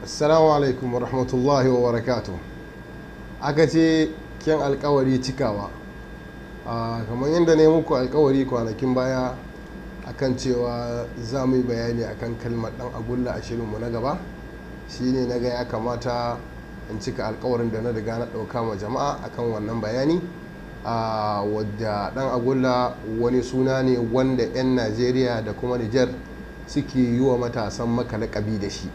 Assalamu alaikum wa rahmatullahi wa barakatuh. Aka ce kyan alkawari cikawa. Kamar yadda ne muku alkawari kwanakin baya akan cewa za mu yi bayani akan kalmar dan agulla a shirinmu na gaba, shine na ga ya kamata in cika alkawarin da na riga na ɗauka ma jama'a akan wannan bayani. Wadda dan agulla wani suna ne wanda 'yan Najeriya da kuma Nijar suke yi wa matasan maka laƙabi da shi.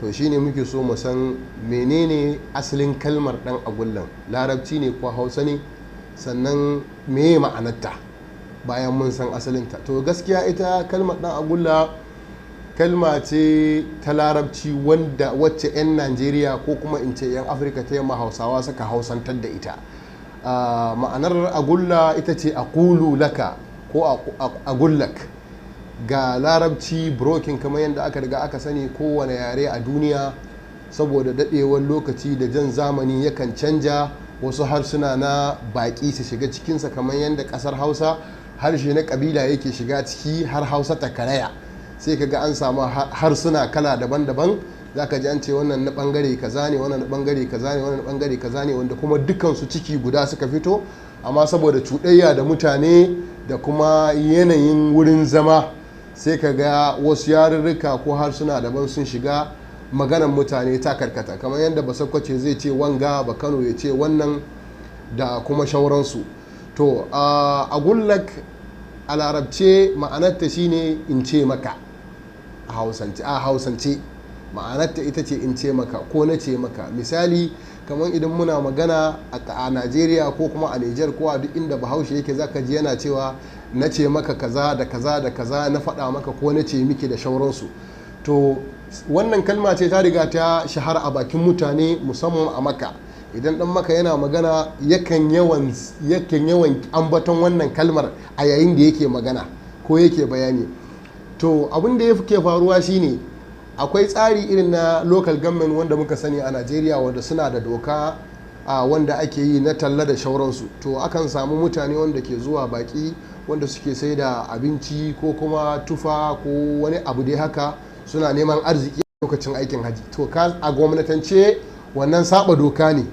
To shine muke so mu san menene asalin kalmar dan agullan, larabci ne ko hausa ne, sannan meye ma'anarta bayan mun san asalinta. To gaskiya ita kalmar dan agulla kalma ce ta larabci wacce 'yan Najeriya ko kuma in ce 'yan Afirka ta yamma Hausawa suka hausantar da ita. Ma'anar agulla ita ce aqulu laka ko agullak ga larabci broken, kamar yadda aka riga aka sani. Kowane yare a duniya saboda dadewar lokaci da jan zamani yakan canja, wasu harsuna na baki su shiga cikinsa, kamar yadda kasar Hausa harshe na kabila yake shiga ciki har Hausa ta karaya, sai kaga an samu harsuna kala daban-daban. Zaka ji an ce wannan na bangare kaza ne, wannan na bangare kaza ne, wannan na bangare kaza ne, wanda kuma dukansu ciki guda suka fito, amma saboda cuɗayya da mutane da kuma yanayin wurin zama sai ka ga wasu yarurruka ko harsuna daban sun shiga maganan mutane ta karkata, kamar yadda basakwace zai ce wanga, ba Kano ya ce wannan, da kuma shauransu. To agullak a larabce ma'anarta shine in ce maka. A hausance ma'anarta ita ce in ce maka ko na ce maka. Misali kamar idan muna magana a Najeriya ko kuma a Nijar ko a duk inda bahaushe yake, zaka ji yana cewa na ce maka kaza da kaza da kaza, na faɗa maka ko na ce miki da shauransu. To wannan kalma ce ta riga ta shahara a bakin mutane, musamman a Makka. Idan dan Makka yana magana yakan yawan ambaton wannan kalmar a yayin da yake magana ko yake bayani. To abin da yake faruwa shine akwai tsari irin na local government wanda muka sani a Najeriya, wanda suna da doka wanda ake yi na talla da shauransu. To akan samu mutane wanda ke zuwa baki, wanda suke sai da abinci ko kuma tufa ko wani abu dai haka, suna neman arziki lokacin aikin haji. To a gwamnatance wannan saba doka ne.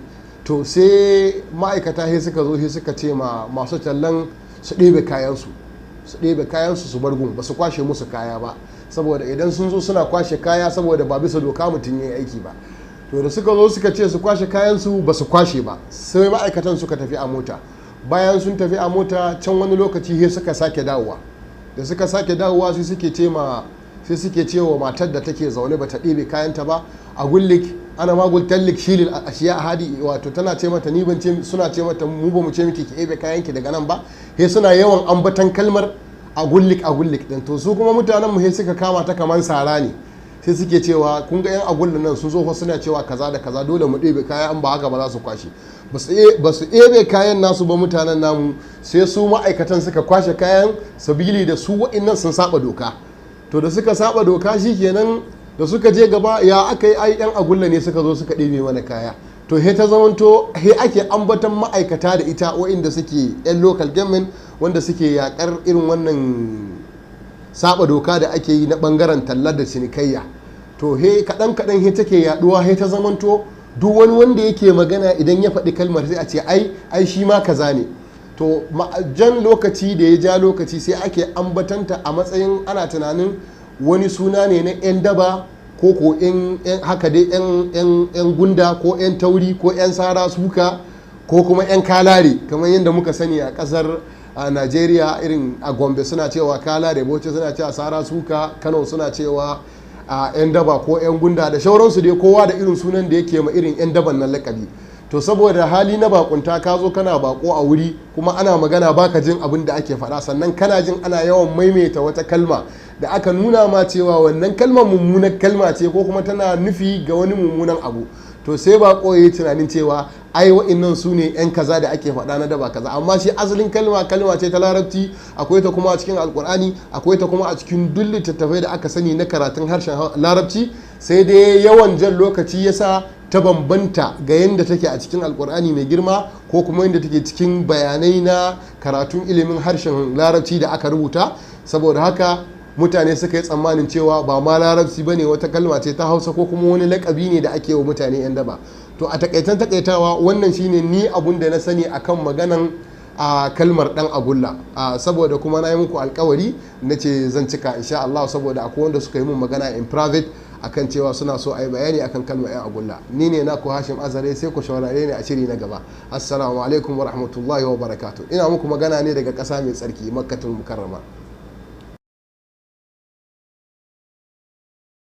To sai ma'aikata sai suka zo sai suka ce ma masu tallan su ɗebe kayansu su bar gun, ba su kwashe musu kaya ba, saboda idan sun zo suna kwashe kaya saboda ba bisa doka mutum ya yi aiki ba. To da suka zo suka ce su kwashe kayansu, ba su kwashe ba, sai ma'aikatan suka tafi a mota. Bayan sun tafi a mota can wani lokaci sai suka sake dawowa. Da suka sake dawowa sai suke cewa matar da take zaune bata ɗebe kayanta ba, a gullik ana magul tallik shilil ashiya hadi, wato tana ce mata ni ban ce, suna ce mata mu ba mu ce miki ki ɗebe kayanki daga nan ba. Sai suna yawan ambatan kalmar a gullik din. To su kuma mutanen mu sai suka kama ta kaman sara ne, sai suke cewa kun ga yan agullin nan sun zo fa suna cewa kaza da kaza, dole mu ɗebe kaya, an ba haka ba za su kwashe. Ba su ɗebe kayan nasu ba mutanen namu, sai su ma'aikatan suka kwashe kayan sabili da su wa'innan sun saba doka. To da suka saba doka shikenan, da suka je gaba ya aka yi ai yan agulla ne suka zo suka ɗebe mana kaya. To he ta zamanto he ake ambatan ma'aikata da ita wa'inda suke yan local government wanda suke yakar irin wannan saba doka da ake yi na bangaren tallar da cinikayya. To he kaɗan he take yaduwa, he ta zamanto duk wani wanda yake magana idan ya faɗi kalmar sai a ce ai shi ma kaza ne. To jan lokaci da ya ja lokaci sai ake ambatanta a matsayin ana tunanin wani suna ne na 'yan daba ko haka dai 'yan gunda ko 'yan tauri ko 'yan sara suka ko kuma 'yan kalare, kamar yadda muka sani a ƙasar Najeriya. Irin a Gombe suna cewa kalare, Bauchi suna cewa sara suka, Kano suna cewa 'yan daba ko 'yan gunda da shauransu dai, kowa da irin sunan da yake ma irin 'yan daban nan lakabi. To saboda hali na bakunta, ka zo kana bako a wuri kuma ana magana baka jin abin da ake faɗa, sannan kana jin ana yawan maimaita wata kalma da aka nuna ma cewa wannan kalmar mummunan kalma ce ko kuma tana nufi ga wani mummunan abu. To sai bako yayi tunanin cewa ai wa'innan su ne 'yan kaza da ake faɗa na daba kaza, amma shi asalin kalma ce ta larabci. Akwai ta kuma a cikin alkur'ani, akwai ta kuma a cikin duk littattafai da aka sani na karatun harshen larabci, sai dai yawan jan lokaci yasa ta bambanta ga yadda take a cikin alkur'ani mai girma ko kuma yadda take cikin bayanai na karatun ilimin harshen larabci da aka rubuta. Saboda haka mutane suka yi tsammanin cewa ba ma larabci ba ne, wata kalma ce ta hausa ko kuma wani lakabi ne da ake wa mutane 'yan daba. To a takaitan takaitawa wannan shine ni abun da na sani akan maganan a kalmar dan agulla, saboda kuma na yi muku alkawari na ce zan cika insha Allah, saboda akwai wanda suka yi mun magana in private akan cewa suna so a yi bayani akan kalmar yan agulla. Ni ne naku Hashim Azare, sai ku shaurare ni a shiri na gaba. Assalamu alaikum wa rahmatullahi wa barakatuh. Ina muku magana ne daga ƙasa mai tsarki, Makkatul Mukarrama.